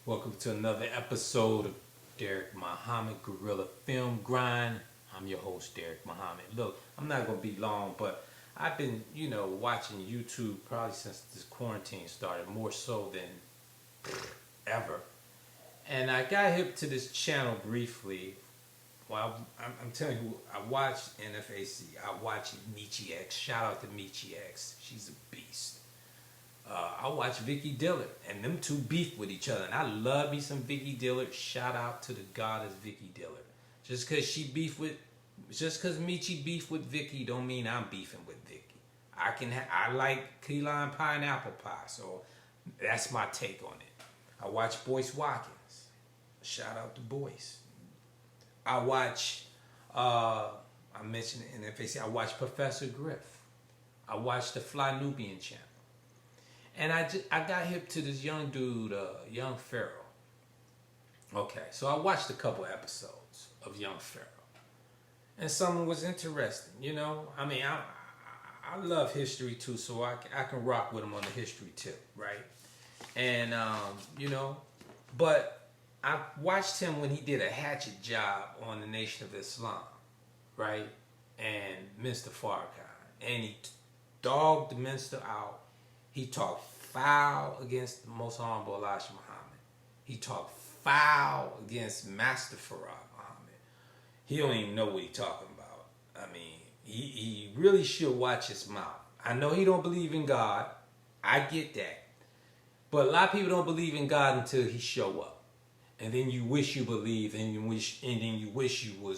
Welcome to another episode of Derek Muhammad Gorilla Film Grind. I'm your host, Derek Muhammad. Look, I'm not going to be long, but I've been, watching YouTube probably since this quarantine started, more so than ever. And I got hip to this channel briefly. Well, I'm telling you, I watched NFAC. I watched Michi X. Shout out to Michi X. She's a beast. I watch Vicky Dillard, and them two beef with each other. And I love me some Vicky Dillard. Shout out to the goddess Vicky Dillard. Just because Michi beef with Vicky, don't mean I'm beefing with Vicky. I like key lime pineapple pie, so that's my take on it. I watch Boyce Watkins. Shout out to Boyce. I watch. I mentioned in FAC. I watch Professor Griff. I watch the Fly Nubian channel. And I got hip to this young dude, Young Pharaoh. Okay, so I watched a couple episodes of Young Pharaoh. And something was interesting, I mean, I love history too, so I can rock with him on the history tip, right? And, but I watched him when he did a hatchet job on the Nation of Islam, right? And Mr. Farrakhan. And he dogged the minister out. He talked foul against the Most Honorable Elijah Muhammad. He talked foul against Master Farad Muhammad. He don't even know what he's talking about. I mean, he really should watch his mouth. I know he don't believe in God. I get that. But a lot of people don't believe in God until he show up. And then you wish you believed, and then you wish you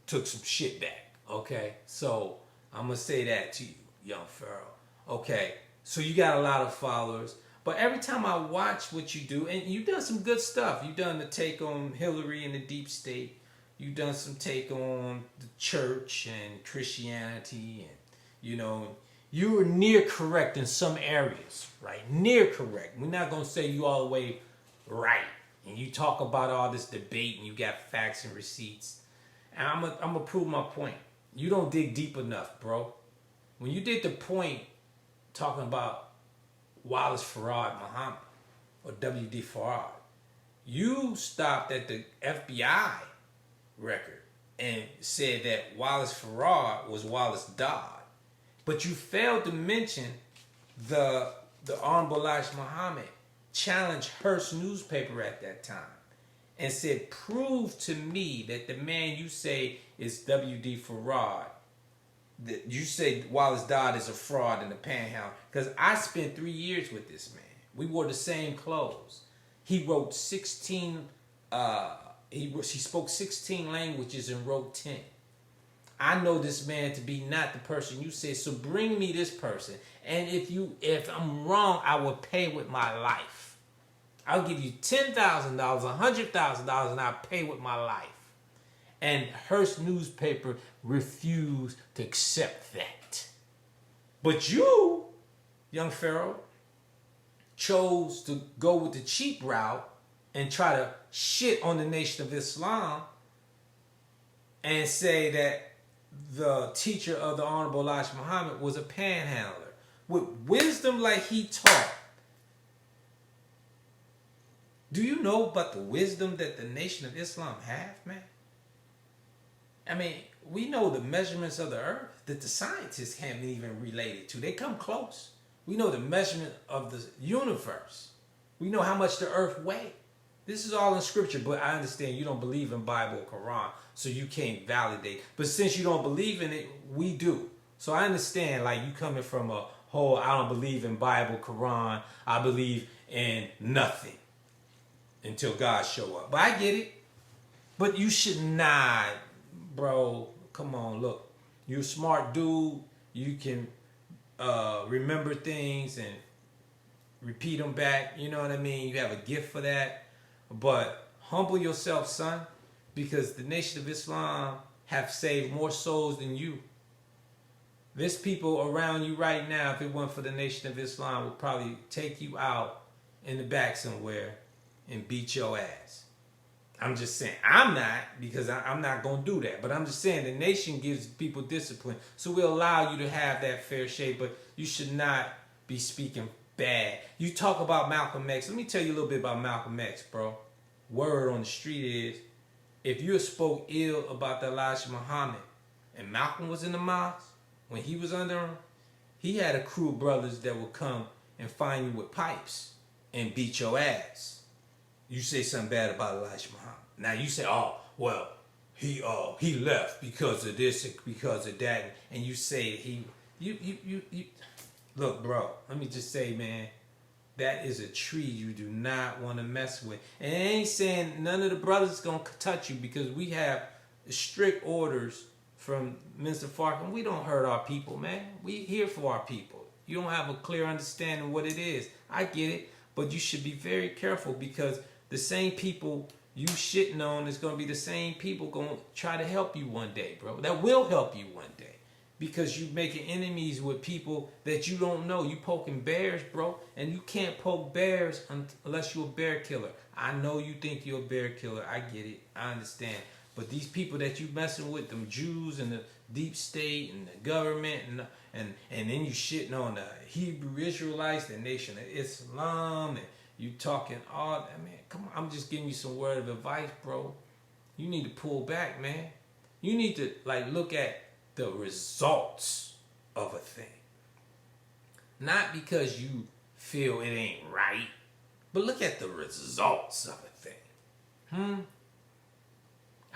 took some shit back. Okay? So I'm gonna say that to you, Young Pharaoh. Okay. So you got a lot of followers. But every time I watch what you do, and you've done some good stuff. You've done the take on Hillary and the deep state. You've done some take on the church and Christianity. And, you were near correct in some areas, right? Near correct. We're not going to say you all the way right. And you talk about all this debate and you got facts and receipts. And I'm going to prove my point. You don't dig deep enough, bro. When you did the point talking about Wallace Farad Muhammad or W.D. Farad, you stopped at the FBI record and said that Wallace Farad was Wallace Dodd. But you failed to mention the Honorable Elijah Muhammad challenged Hearst newspaper at that time and said, prove to me that the man you say is W.D. Farad, that you say Wallace Dodd is a fraud in the Panhandle, because I spent 3 years with this man. We wore the same clothes. He wrote 16. He spoke 16 languages and wrote 10. I know this man to be not the person you said. So bring me this person, and if I'm wrong, I will pay with my life. I'll give you $10,000, $100,000, and I'll pay with my life. And Hearst newspaper refused to accept that. But you, Young Pharaoh, chose to go with the cheap route and try to shit on the Nation of Islam and say that the teacher of the Honorable Elijah Muhammad was a panhandler. With wisdom like he taught. Do you know about the wisdom that the Nation of Islam have, man? I mean, we know the measurements of the earth that the scientists haven't even related to. They come close. We know the measurement of the universe. We know how much the earth weighs. This is all in scripture, but I understand you don't believe in Bible or Quran, so you can't validate. But since you don't believe in it, we do. So I understand, like, you coming from a whole, I don't believe in Bible, Quran, I believe in nothing until God show up. But I get it. But you should not, bro, come on, look. You're a smart dude. You can remember things and repeat them back. You know what I mean? You have a gift for that. But humble yourself, son, because the Nation of Islam have saved more souls than you. There's people around you right now, if it weren't for the Nation of Islam, would probably take you out in the back somewhere and beat your ass. I'm just saying, I'm not, because I'm not going to do that. But I'm just saying, the nation gives people discipline. So we'll allow you to have that fair shake, but you should not be speaking bad. You talk about Malcolm X. Let me tell you a little bit about Malcolm X, bro. Word on the street is, if you spoke ill about the Elijah Muhammad and Malcolm was in the mosque, when he was under him, he had a crew of brothers that would come and find you with pipes and beat your ass. You say something bad about Elijah Muhammad. Now you say, oh, well, he left because of this and because of that, and you say you look, bro, let me just say, man, that is a tree you do not want to mess with. And it ain't saying none of the brothers gonna touch you, because we have strict orders from Mr. Farrakhan. We don't hurt our people, man. We here for our people. You don't have a clear understanding of what it is. I get it, but you should be very careful, because the same people you shitting on is gonna be the same people gonna try to help you one day, bro. That will help you one day. Because you making enemies with people that you don't know. You poking bears, bro. And you can't poke bears unless you're a bear killer. I know you think you're a bear killer. I get it. I understand. But these people that you messing with, them Jews and the deep state and the government, and then you shitting on the Hebrew Israelites, the nation of Islam, and you talking all that, man. Come on, I'm just giving you some word of advice, bro. You need to pull back, man. You need to look at the results of a thing. Not because you feel it ain't right, but look at the results of a thing.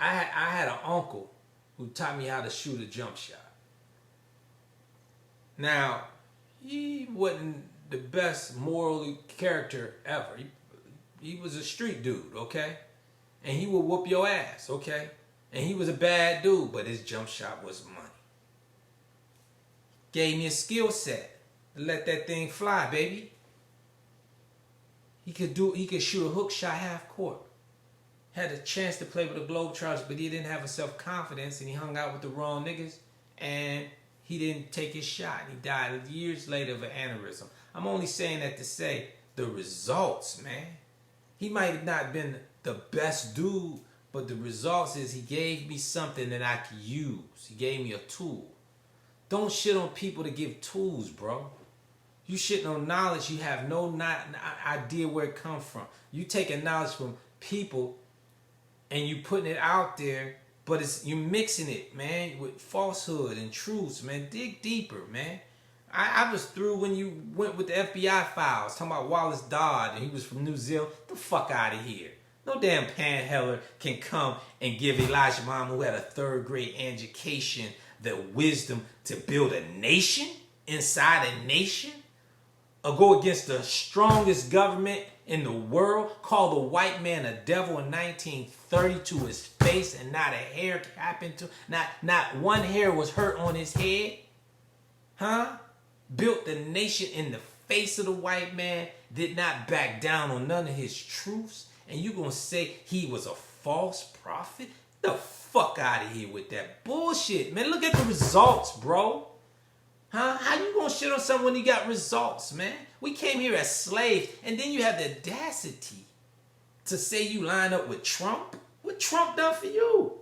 I had an uncle who taught me how to shoot a jump shot. Now, he wasn't the best moral character ever. He was a street dude, okay? And he would whoop your ass, okay? And he was a bad dude, but his jump shot was money. Gave me a skill set to let that thing fly, baby. He could shoot a hook shot half court. Had a chance to play with the Globetrotters, but he didn't have a self-confidence, and he hung out with the wrong niggas, and he didn't take his shot. He died years later of an aneurysm. I'm only saying that to say the results, man. He might have not been the best dude, but the results is he gave me something that I could use. He gave me a tool. Don't shit on people to give tools, bro. You shitting on knowledge, you have no idea where it comes from. You taking knowledge from people and you putting it out there, but you mixing it, man, with falsehood and truths, man. Dig deeper, man. I was through when you went with the FBI files, talking about Wallace Dodd, and he was from New Zealand. Get the fuck out of here. No damn panhandler can come and give Elijah Muhammad, who had a third-grade education, the wisdom to build a nation inside a nation, or go against the strongest government in the world, call the white man a devil in 1930 to his face, and not a hair happened to, not one hair was hurt on his head, built the nation in the face of the white man, did not back down on none of his truths, and you gonna say he was a false prophet? The fuck out of here with that bullshit, man. Look at the results, bro. How you gonna shit on someone when you got results, man? We came here as slaves, and then you have the audacity to say you line up with Trump? What Trump done for you?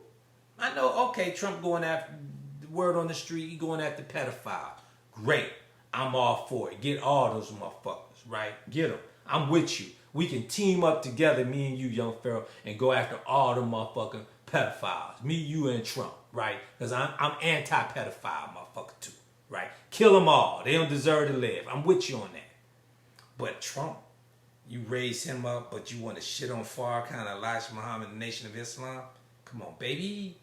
I know, okay, Trump going after, the word on the street, he going after pedophiles. Great. I'm all for it. Get all those motherfuckers, right? Get them. I'm with you. We can team up together, me and you, Young Pharaoh, and go after all the motherfucking pedophiles. Me, you, and Trump, right? Because I'm anti-pedophile motherfucker too, right? Kill them all. They don't deserve to live. I'm with you on that. But Trump, you raise him up, but you want to shit on Farrakhan, Elijah Muhammad, the Nation of Islam? Come on, baby.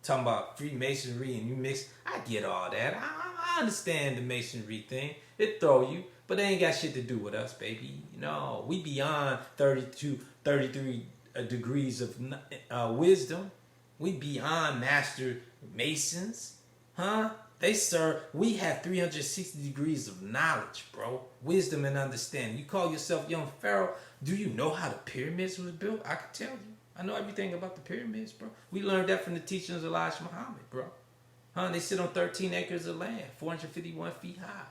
Talking about Freemasonry and you mix. I get all that. I understand the Masonry thing. It throw you, but they ain't got shit to do with us, baby. No, we beyond 33 degrees of wisdom. We beyond master Masons. We have 360 degrees of knowledge, bro. Wisdom and understanding. You call yourself Young Pharaoh. Do you know how the pyramids were built? I can tell you. I know everything about the pyramids, bro. We learned that from the teachings of Elijah Muhammad, bro. They sit on 13 acres of land, 451 feet high.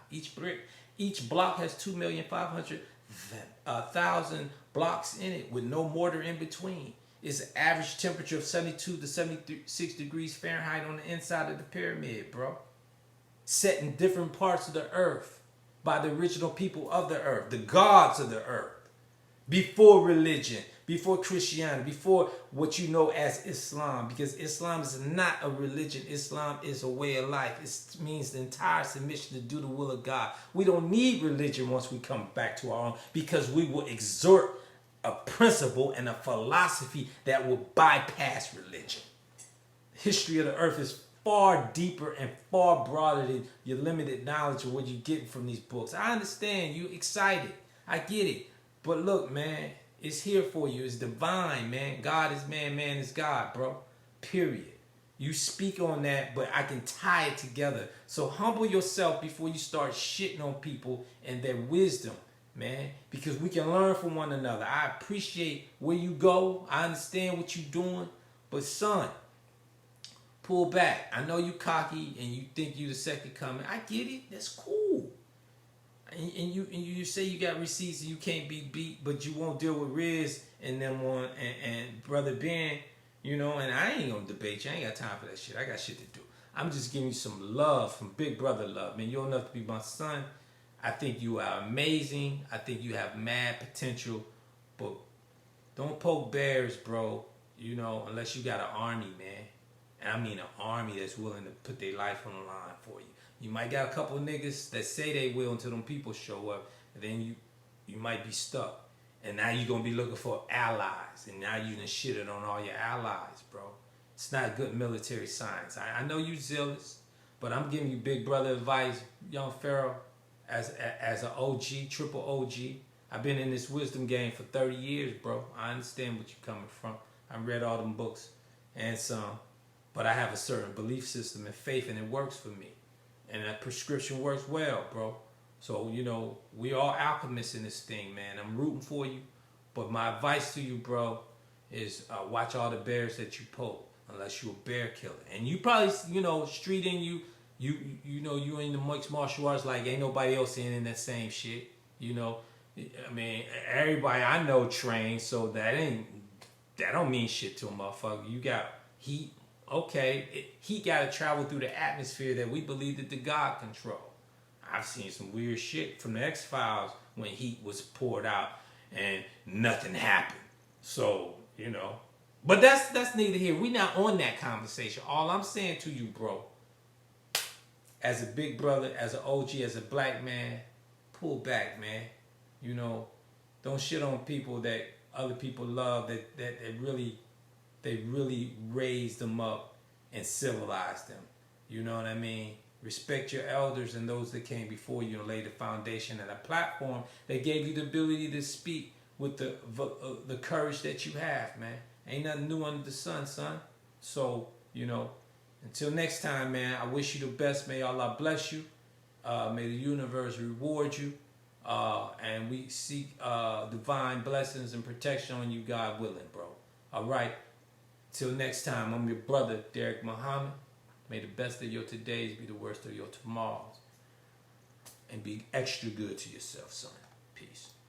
Each block has 2,500,000 blocks in it with no mortar in between. It's an average temperature of 72 to 76 degrees Fahrenheit on the inside of the pyramid, bro. Set in different parts of the earth. by the original people of the earth, the gods of the earth, before religion, before Christianity, before what you know as Islam, because Islam is not a religion. Islam is a way of life. It means the entire submission to do the will of God. We don't need religion once we come back to our own, because we will exhort a principle and a philosophy that will bypass religion. The history of the earth is far deeper and far broader than your limited knowledge of what you're getting from these books. I understand you excited. I get it. But look, man, it's here for you. It's divine, man. God is man, man is God, bro. Period. You speak on that, but I can tie it together. So humble yourself before you start shitting on people and their wisdom, man, because we can learn from one another. I appreciate where you go. I understand what you're doing, but son, pull back. I know you cocky and you think you the second coming. I get it. That's cool. And you say you got receipts and you can't be beat, but you won't deal with Riz and them on and Brother Ben, you know, and I ain't gonna debate you. I ain't got time for that shit. I got shit to do. I'm just giving you some love, from big brother love. Man, you're enough to be my son. I think you are amazing. I think you have mad potential, but don't poke bears, bro, you know, unless you got an army, man. And I mean an army that's willing to put their life on the line for you. You might got a couple of niggas that say they will until them people show up, and then you might be stuck. And now you're going to be looking for allies, and now you done shitted on all your allies, bro. It's not good military science. I know you zealous, but I'm giving you big brother advice, Young Pharaoh, as an OG, triple OG. I've been in this wisdom game for 30 years, bro. I understand what you're coming from. I read all them books and some, but I have a certain belief system and faith, and it works for me. And that prescription works well, bro. So, you know, we all alchemists in this thing, man. I'm rooting for you. But my advice to you, bro, is watch all the bears that you poke, unless you're a bear killer. And you probably, you know, street in you know, you in the mixed martial arts like ain't nobody else in that same shit. You know, I mean, everybody I know trains, so that don't mean shit to a motherfucker. You got heat. Okay, heat got to travel through the atmosphere that we believe that the God control. I've seen some weird shit from the X-Files when heat was poured out and nothing happened. So, you know. But that's neither here. We're not on that conversation. All I'm saying to you, bro, as a big brother, as an OG, as a black man, pull back, man. You know, don't shit on people that other people love, that really raised them up and civilized them. You know what I mean? Respect your elders and those that came before you and laid the foundation and a platform that gave you the ability to speak with the courage that you have, man. Ain't nothing new under the sun, son. So, you know, until next time, man, I wish you the best. May Allah bless you. May the universe reward you. And we seek divine blessings and protection on you, God willing, bro. All right. Till next time, I'm your brother, Derek Muhammad. May the best of your todays be the worst of your tomorrows. And be extra good to yourself, son. Peace.